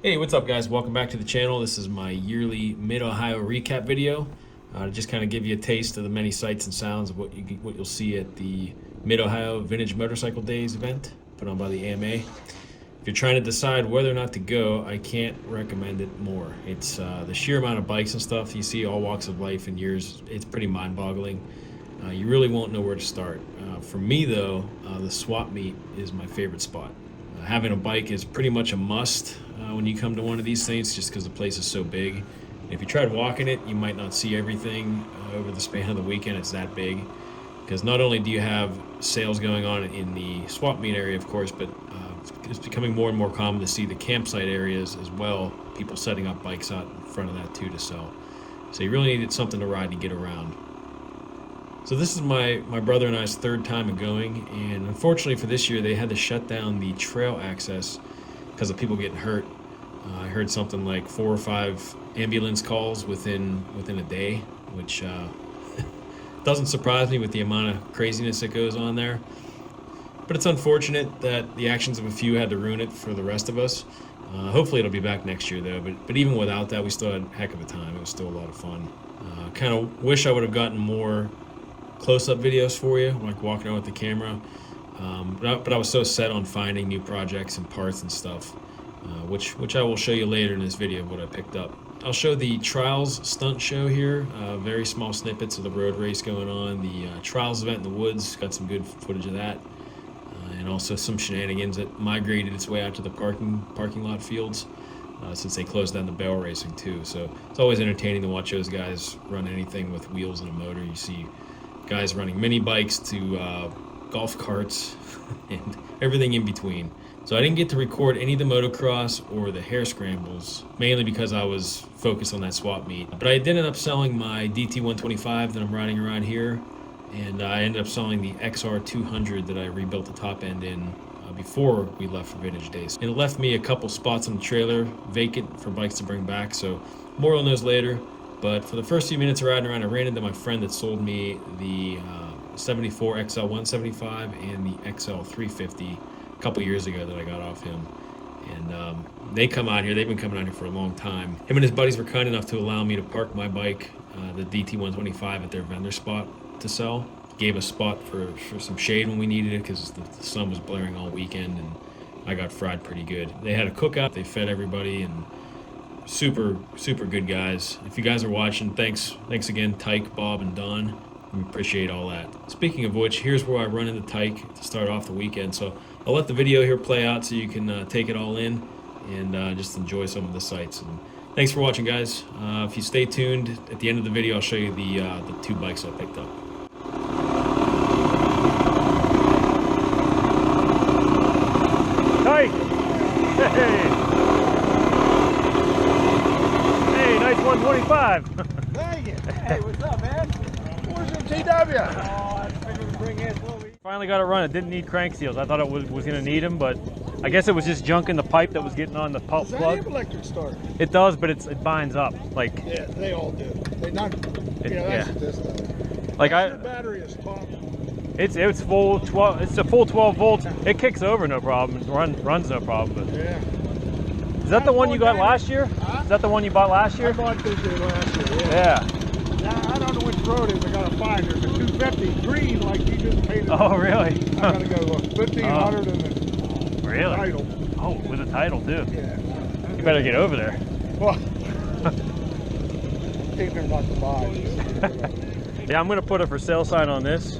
Hey, what's up guys? Welcome back to the channel. This is my yearly Mid-Ohio recap video to just kind of give you a taste of the many sights and sounds of what you'll see at the Mid-Ohio Vintage Motorcycle Days event put on by the AMA. If you're trying to decide whether or not to go, I can't recommend it more. It's the sheer amount of bikes and stuff you see, all walks of life and years, it's pretty mind-boggling. You really won't know where to start. For me though, the swap meet is my favorite spot. Having a bike is pretty much a must when you come to one of these things, just because the place is so big. And if you tried walking it, you might not see everything over the span of the weekend. It's that big. Because not only do you have sales going on in the swap meet area, of course, but it's becoming more and more common to see the campsite areas as well. People setting up bikes out in front of that too to sell. So you really needed something to ride to get around. So this is my brother and I's third time of going, and unfortunately for this year they had to shut down the trail access because of people getting hurt. I heard something like 4 or 5 ambulance calls within a day, which doesn't surprise me with the amount of craziness that goes on there. But it's unfortunate that the actions of a few had to ruin it for the rest of us. Hopefully it'll be back next year though, but even without that we still had a heck of a time. It was still a lot of fun. Kind of wish I would have gotten more close-up videos for you, like walking around with the camera. But I was so set on finding new projects and parts and stuff, which I will show you later in this video of what I picked up. I'll show the Trials stunt show here, very small snippets of the road race going on. The Trials event in the woods, got some good footage of that. And also some shenanigans that migrated its way out to the parking lot fields since they closed down the barrel racing too. So it's always entertaining to watch those guys run anything with wheels and a motor. You see guys running mini bikes to golf carts and everything in between. So I didn't get to record any of the motocross or the hare scrambles, mainly because I was focused on that swap meet. But I did end up selling my DT125 that I'm riding around here, and I ended up selling the XR200 that I rebuilt the top end in before we left for Vintage Days. And it left me a couple spots on the trailer vacant for bikes to bring back, so more on those later. But for the first few minutes of riding around, I ran into my friend that sold me the 74 XL 175 and the XL 350 a couple years ago that I got off him. And they come out here, they've been coming out here for a long time. Him and his buddies were kind enough to allow me to park my bike, the DT 125, at their vendor spot to sell. Gave a spot for some shade when we needed it because the sun was blaring all weekend and I got fried pretty good. They had a cookout, they fed everybody, and super good guys. If you guys are watching, thanks again, Tyke, Bob, and Don. We appreciate all that. Speaking of which, here's where I run into Tyke to start off the weekend. So I'll let the video here play out so you can take it all in and just enjoy some of the sights. And thanks for watching, guys. If you stay tuned, at the end of the video I'll show you the 2 bikes I picked up. Tyke! Hey! Nice 125. Dang it. Hey, what's up, man? Where's your TW? Oh, I figured we'd bring it slowly. Finally got it run. It didn't need crank seals. I thought it was going to need them, but I guess it was just junk in the pipe that was getting on the plug. Does that have electric start? It does, but it binds up. Like, yeah, they all do. They not. That's what this does. Like your battery is top. It's full 12. It's a full 12 volts. It kicks over no problem. Runs no problem. But Yeah. is that the one you got last year? Huh? Is that the one you bought last year? I bought this year last year. Yeah. Now, I don't know which road it is. I gotta find it. There's a 250 green like you just painted. Oh, really? I gotta go look. 1500 and the Really? title. Oh, with a title too. Yeah. You better get over there. Well, think they're not to buy. Yeah, I'm gonna put a for sale sign on this,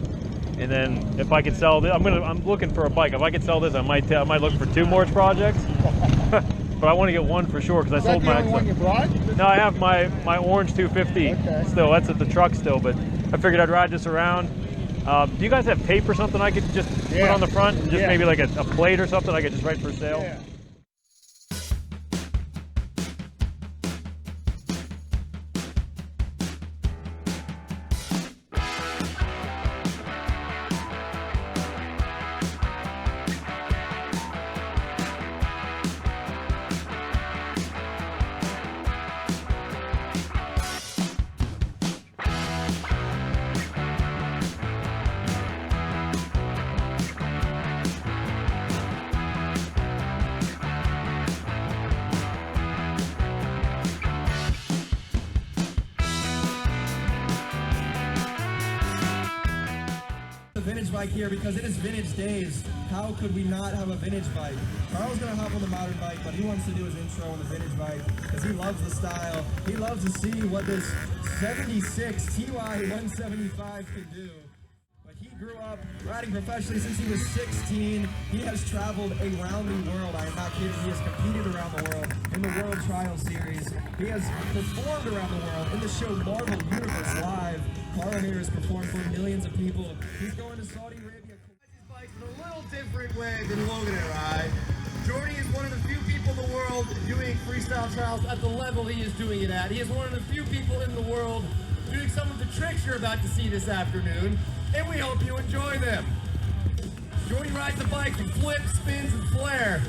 and then if I can sell this, I'm looking for a bike. If I can sell this, I might look for 2 more projects. But I want to get one for sure because I sold my. Is that the only one you brought? No, I have my orange 250 Okay. still. That's at the truck still, but I figured I'd ride this around. Do you guys have tape or something I could just put on the front, and just maybe like a plate or something I could just write for sale? Yeah. bike here because it is vintage days. How could we not have a vintage bike? Carl's gonna hop on the modern bike, but he wants to do his intro on the vintage bike because he loves the style. He loves to see what this 76 TY 175 can do. But he grew up riding professionally since he was 16. He has traveled around the world. I am not kidding. He has competed around the world in the World Trial Series. He has performed around the world in the show Marvel Universe Live. Carl here has performed for millions of people. He's going to Saudi Arabia. His bikes in a little different way than Logan and I. Jordy is one of the few people in the world doing freestyle trials at the level he is doing it at. He is one of the few people in the world doing some of the tricks you're about to see this afternoon, and we hope you enjoy them. Jordy rides a bike and flips, spins, and flare.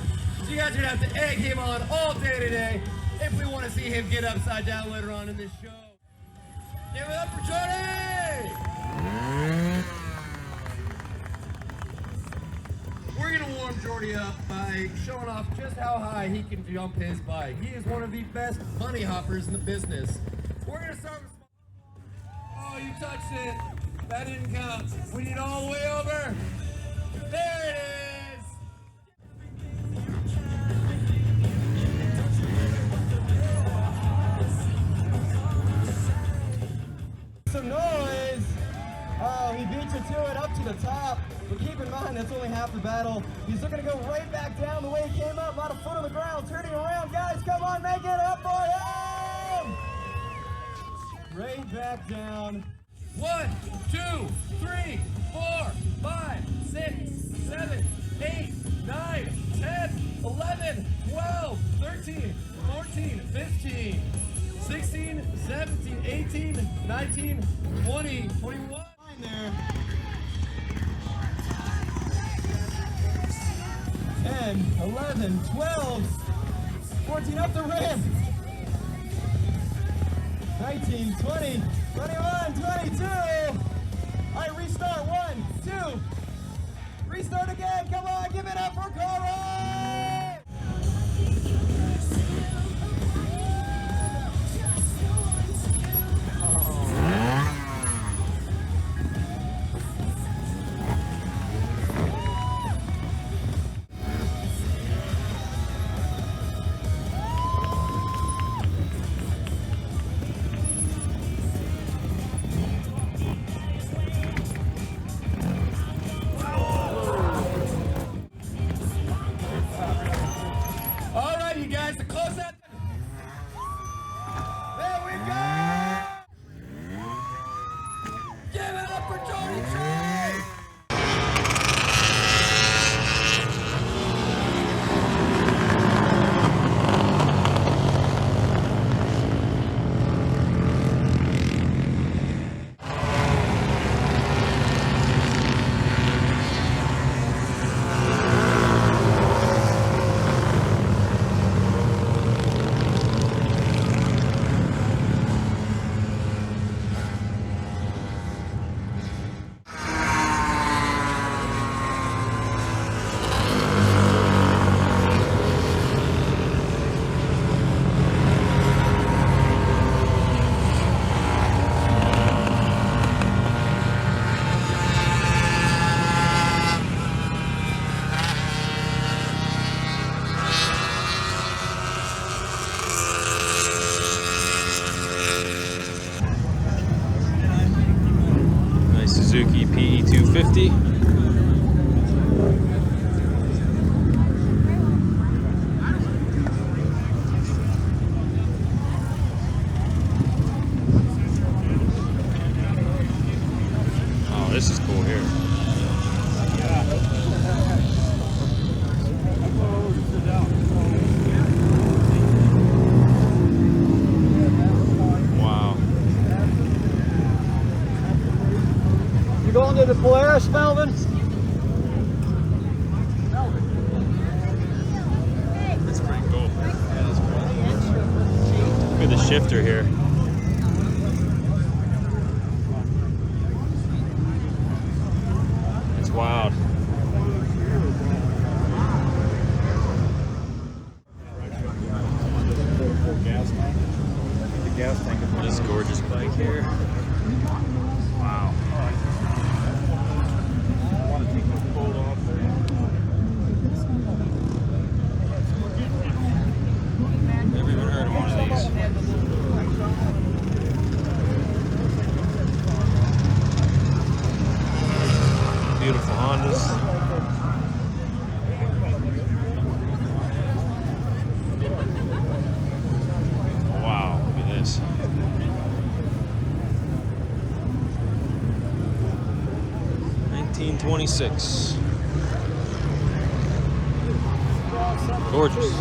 So you guys are gonna have to egg him on all day today if we want to see him get upside down later on in this show. Give it up for Jordy! We're gonna warm Jordy up by showing off just how high he can jump his bike. He is one of the best bunny hoppers in the business. We're gonna start with... Oh, you touched it. That didn't count. We need all the way over. There it is. Some noise. Oh, he beat you to it, up to the top. But keep in mind, that's only half the battle. He's looking to go right back down the way he came up. Not a foot on the ground, turning around. Guys, come on, make it up for him! Right back down. 1, 2, 3, 4, 5, 6, 7, 8, 9, 10, 11, 12, 13, 14, 15, 16, 17, 18, 19, 20, 21. There. 10, 11, 12, 14 up the ramp. 19, 20, 21, 22. All right, restart. 1, 2. Restart again. Come on, give it up for Corey. Suzuki PE 250. Oh, this is cool here. You going to the Polaris, Melvin? That's pretty cool. Look at the shifter here. It's wild. This gorgeous bike here. Wow. 126. Gorgeous.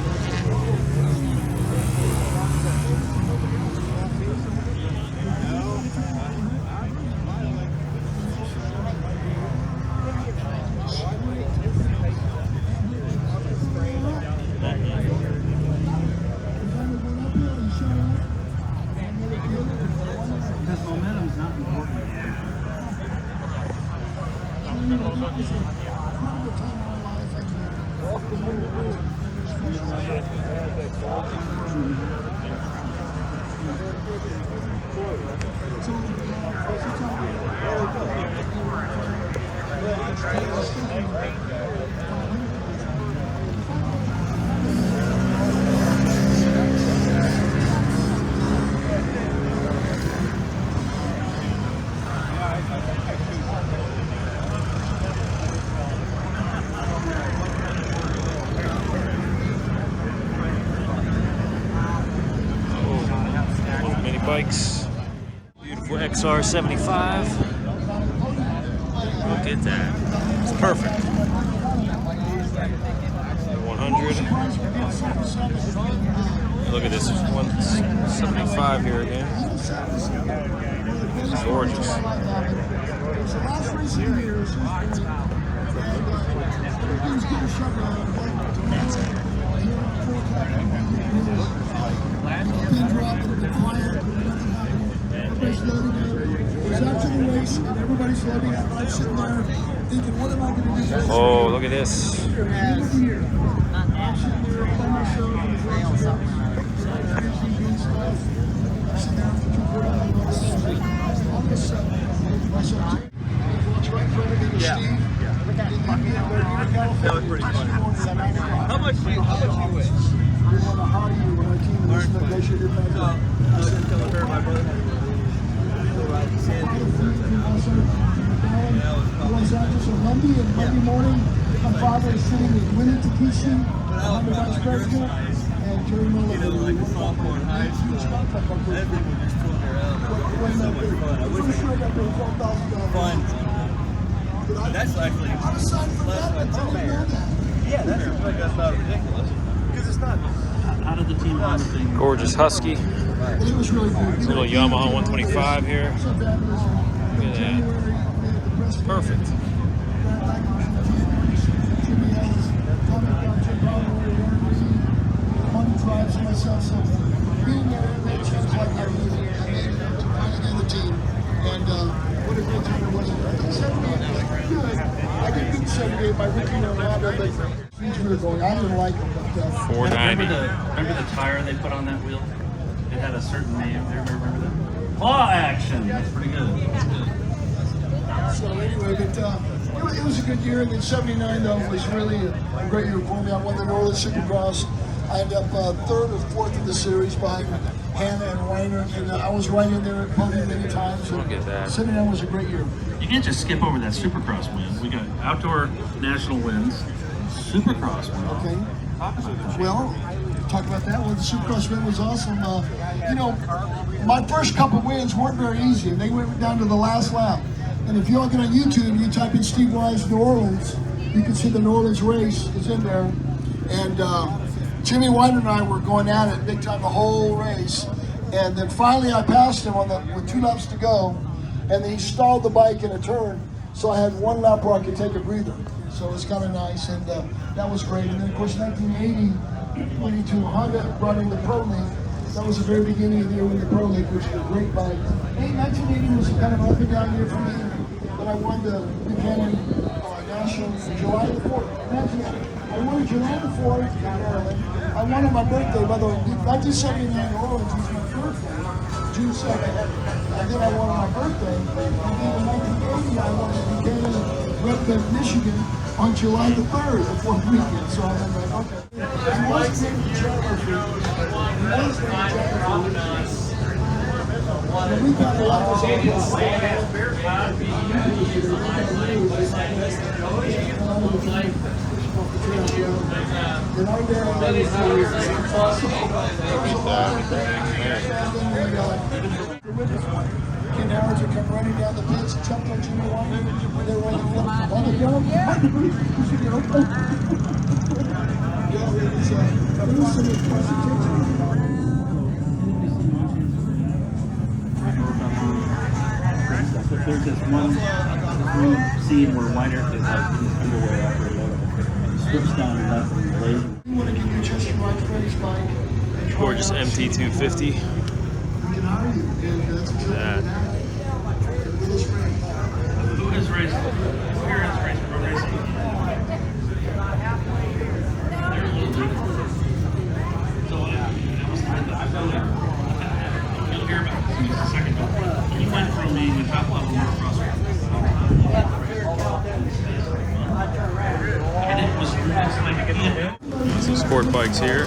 Because momentum's not important. Mini bikes. Beautiful XR75. Look at that. It's perfect. 100. Look at this. 175 here again. It's gorgeous. Oh, look at this. Yeah. That was pretty funny. How much do you weigh? Monday morning, my father is sitting with Winnie Takeshi, I'm the vice president, and Jerry Miller. Like a sophomore in high school. Everyone just fooling around. So much fun. I wish I could. Fun. That's actually less than yeah, that's like about ridiculous. Because it's not. How did the team run the thing? Gorgeous Husky. It was really good. It's a little Yamaha 125 here. Look at that. Perfect. What a great time it was. 78, I did beat 78 by Ricky Ronaldo, but things were going. I didn't like them, but 490. Remember the tire they put on that wheel? It had a certain name. Do you remember that? Claw action. That's pretty good. That's good. so anyway, but it was a good year. And then 79 though was really a great year for me. I won the Northern Supercross. I ended up third or fourth in the series behind Hannah and Reiner, and I was right in there at podium many times. Look at that. 79 was a great year. You can't just skip over that Supercross win. We got outdoor national wins, Supercross win. Okay. Well, talk about that one. The Supercross win was awesome. You know, my first couple wins weren't very easy, and they went down to the last lap. And if you look on YouTube, you type in Steve Wise New Orleans, you can see the New Orleans race is in there. And Jimmy Weiner and I were going at it big time the whole race. And then finally I passed him with 2 laps to go. And then he stalled the bike in a turn. So I had 1 lap where I could take a breather. So it was kind of nice, and that was great. And then of course 1980, 22 Honda brought in the Pro League. That was the very beginning of the year with the Pro League, which was a great bike. 1980 was kind of up and down year for me, but I won the Buchanan National July the 4th. Imagine that. I won July the 4th in Maryland. I won on my birthday, by the way. 1979 New Orleans was my birthday, June 2nd. And then I won on my birthday. And then in 1980, I won the Buchanan Red Bed, Michigan on July the 3rd, the 4th weekend. So I was like, okay. He was named the geography. And we got a lot of witness one. Ken Howard would come running down the pits, jumped on Jimmy White, and they were on the floor. On the ground. Yeah, it was some impressive pictures. There's this one scene where Weiner is like in his underwear after a moto. He strips down and left and lays. You want to give your chest right for his bike. Gorgeous MT250. We can hire you, and that's what you're That. Who is racing? Where is racing? Pro racing? They're a little different. So I feel like you'll hear about this in a second. But you went from being the top level more crossfit. And it was like Some sport bikes here.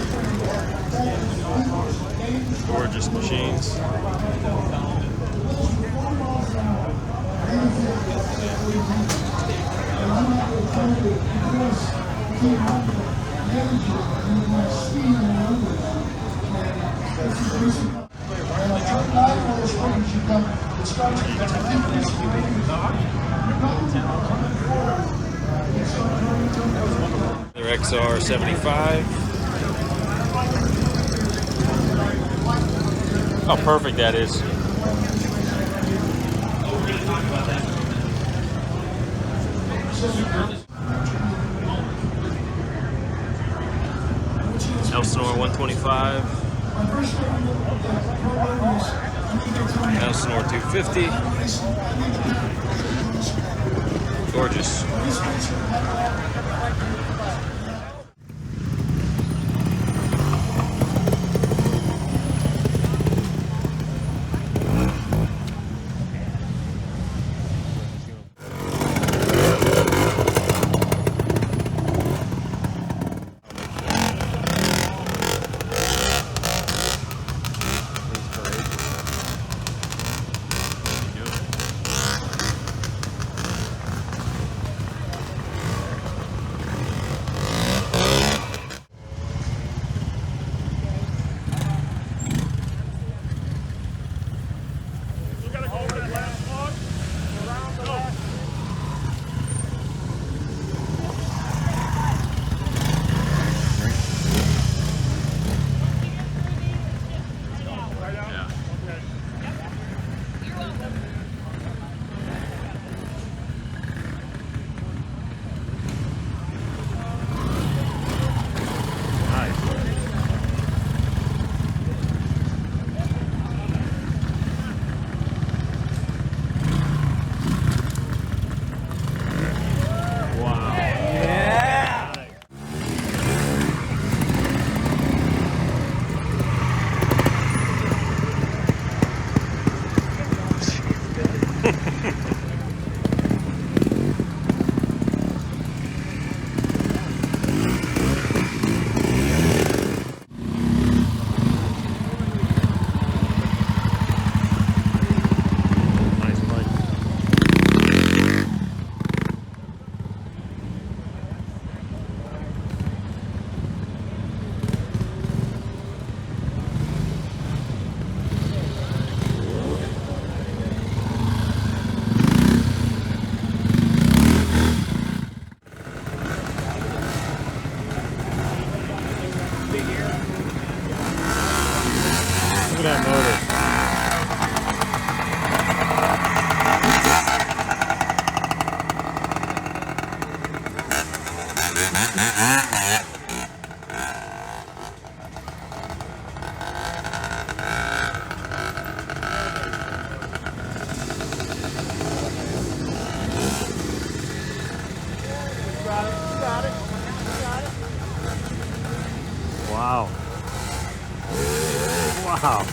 Gorgeous machines. Their XR 75. How perfect that is. Elsinore 125. Elsinore 250. Gorgeous. Look at that motor. Wow. Wow.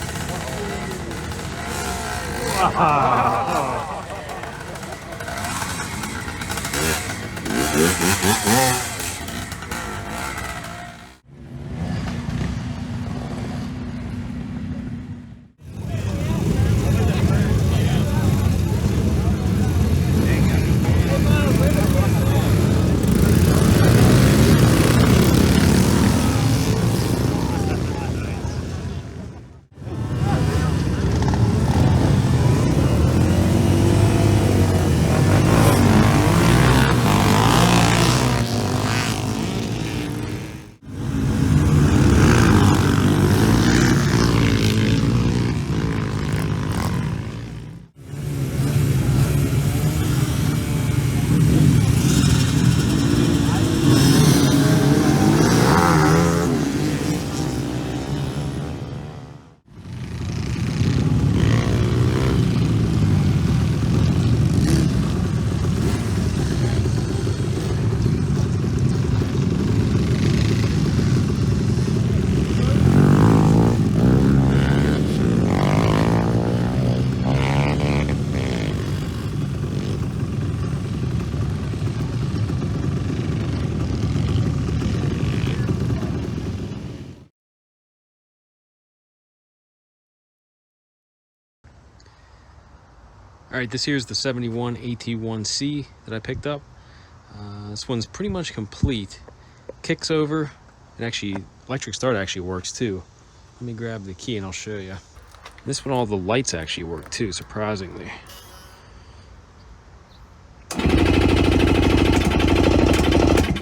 Wow. All right, this here's the 71 AT1C that I picked up. This one's pretty much complete. Kicks over, and actually, electric start actually works too. Let me grab the key and I'll show you. This one, all the lights actually work too, surprisingly.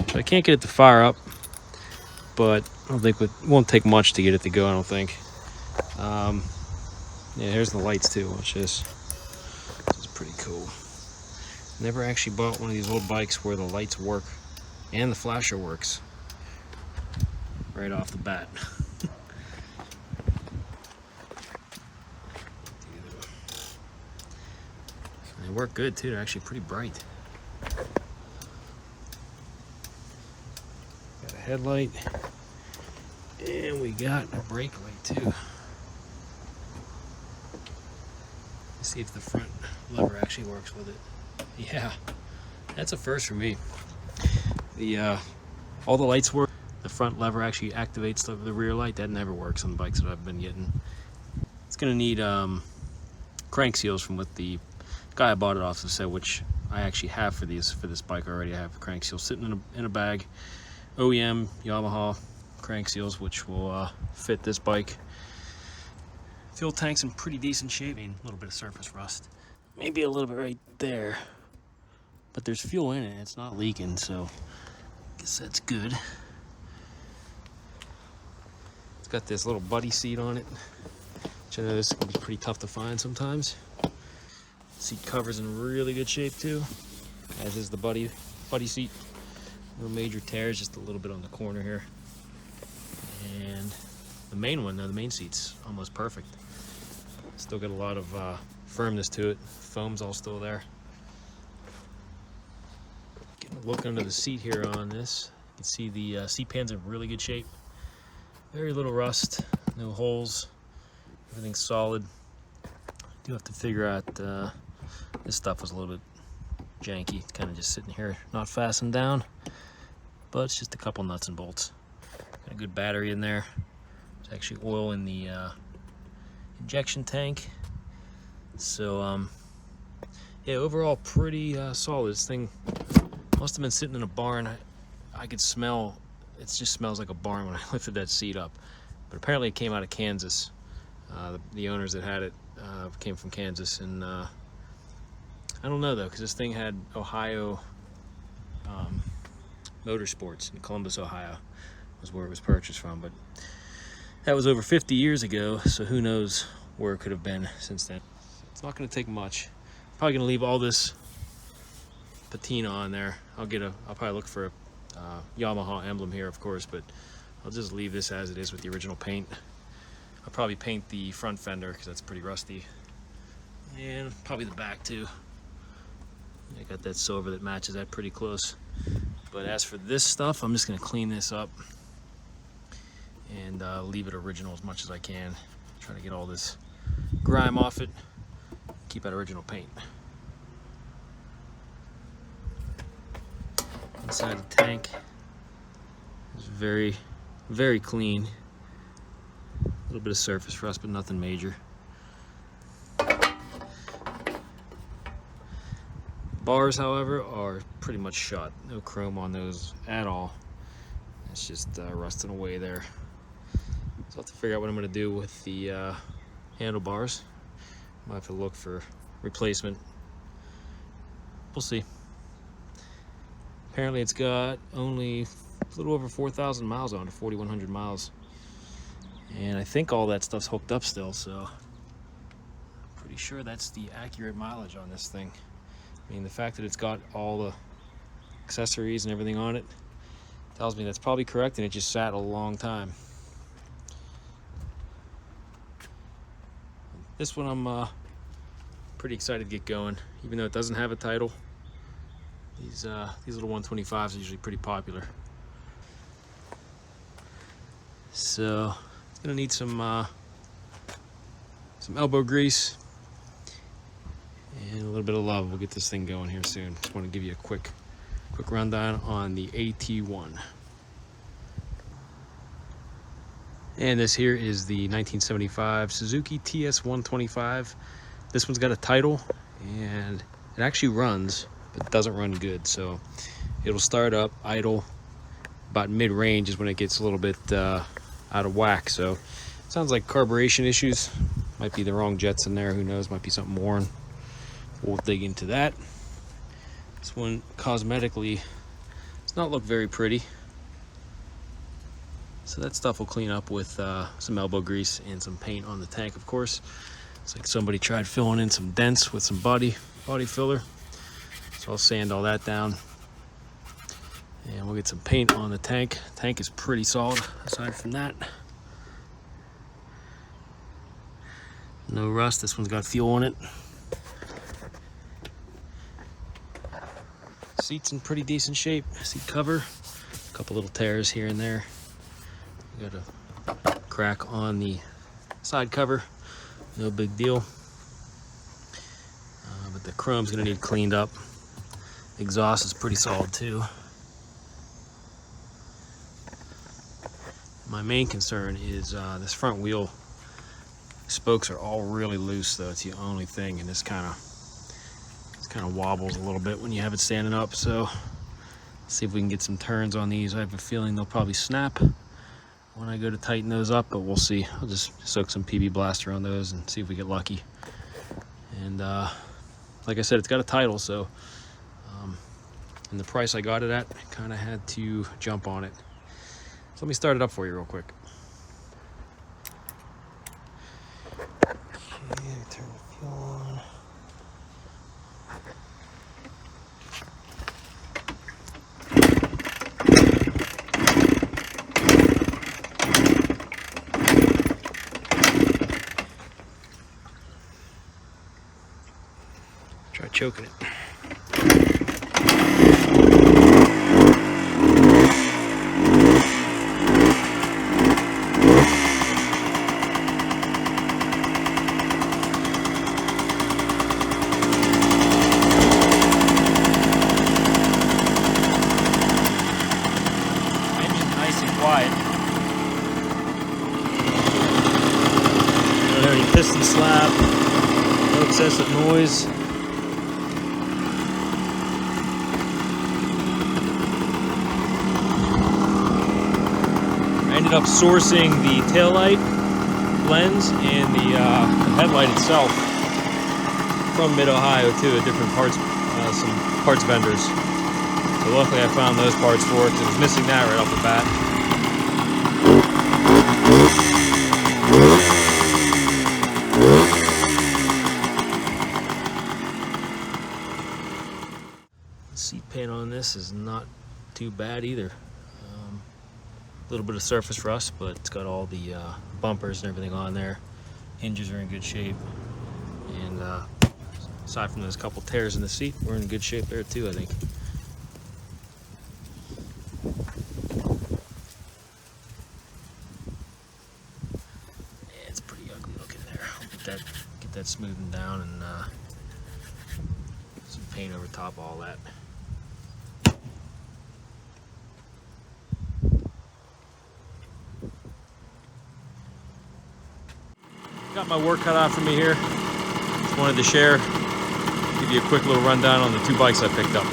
So I can't get it to fire up, but I don't think it won't take much to get it to go, I don't think. Yeah, here's the lights too, watch this. This is pretty cool. Never actually bought one of these old bikes where the lights work and the flasher works right off the bat. They work good too, they're actually pretty bright. Got a headlight, and we got a brake light too. Let's see if the front lever actually works with it. Yeah, that's a first for me. All the lights work. The front lever actually activates the rear light. That never works on the bikes that I've been getting. It's gonna need crank seals from what the guy I bought it off said, which I actually have for this bike already. I have crank seals sitting in a bag. OEM Yamaha crank seals, which will fit this bike. Fuel tank's in pretty decent shape. I mean, a little bit of surface rust, maybe a little bit right there, but there's fuel in it. It's not leaking, so I guess that's good. It's got this little buddy seat on it, which I know this can be pretty tough to find sometimes. Seat cover's in really good shape too, as is the buddy seat. No major tears, just a little bit on the corner here. And the main one, the main seat's almost perfect. Still got a lot of firmness to it. Foam's all still there. Getting a look under the seat here on this. You can see the seat pan's in really good shape. Very little rust, no holes. Everything's solid. Do have to figure out this stuff was a little bit janky. It's kind of just sitting here, not fastened down, but it's just a couple nuts and bolts. Got a good battery in there. There's actually oil in the injection tank. So yeah, overall pretty solid. This thing must have been sitting in a barn. I could smell, it just smells like a barn when I lifted that seat up. But apparently it came out of Kansas. The owners that had it came from Kansas, and I don't know though, because this thing had Ohio Motorsports in Columbus, Ohio, was where it was purchased from. But that was over 50 years ago, so who knows where it could have been since then. It's not going to take much. Probably going to leave all this patina on there. I'll probably look for a Yamaha emblem here, of course, but I'll just leave this as it is with the original paint. I'll probably paint the front fender because that's pretty rusty, and probably the back too. I got that silver that matches that pretty close. But as for this stuff, I'm just going to clean this up and leave it original as much as I can. Try to get all this grime off it, keep that original paint. Inside the tank is very, very clean. A little bit of surface rust, but nothing major. Bars, however, are pretty much shot. No chrome on those at all. It's just rusting away there. So I'll have to figure out what I'm going to do with the handlebars. Might have to look for replacement. We'll see. Apparently it's got only a little over 4,000 miles on it, 4,100 miles. And I think all that stuff's hooked up still, so I'm pretty sure that's the accurate mileage on this thing. I mean, the fact that it's got all the accessories and everything on it tells me that's probably correct, and it just sat a long time. This one I'm pretty excited to get going, even though it doesn't have a title. These little 125s are usually pretty popular. So it's gonna need some elbow grease and a little bit of love. We'll get this thing going here soon. Just want to give you a quick rundown on the AT1. And this here is the 1975 Suzuki TS125. This one's got a title. and it actually runs, but it doesn't run good. So it'll start up idle. About mid-range is when it gets a little bit out of whack. So it sounds like carburation issues. Might be the wrong jets in there. Who knows? Might be something worn. We'll dig into that. This one cosmetically does not look very pretty. So that stuff will clean up with some elbow grease and some paint on the tank, of course. It's like somebody tried filling in some dents with some body filler. So I'll sand all that down. And we'll get some paint on the tank. Tank is pretty solid aside from that. No rust. This one's got fuel in it. Seat's in pretty decent shape. Seat cover. A couple little tears here and there. Got a crack on the side cover. No big deal. But the chrome's gonna need cleaned up. Exhaust is pretty solid too. My main concern is this front wheel spokes are all really loose, though. It's the only thing, and this kind of wobbles a little bit when you have it standing up. So let's see if we can get some turns on these. I have a feeling they'll probably snap when I go to tighten those up, but we'll see. I'll just soak some PB Blaster on those and see if we get lucky. And like I said, it's got a title, so and the price I got it at, I kind of had to jump on it. So let me start it up for you real quick. Okay, turn the fuel on. Try choking it. Quiet. Don't have any piston slap, no excessive noise. I ended up sourcing the taillight lens and the headlight itself from Mid-Ohio too, at different parts, some parts vendors. So luckily I found those parts for it, because it was missing that right off the bat. Seat paint on this is not too bad either. A little bit of surface rust, but it's got all the bumpers and everything on there. Hinges are in good shape, and aside from those couple tears in the seat, we're in good shape there too, I think. Yeah, it's pretty ugly looking there. I'll get that smoothened down and some paint over top of all that. Got my work cut out for me here. Just wanted to share, give you a quick little rundown on the two bikes I picked up.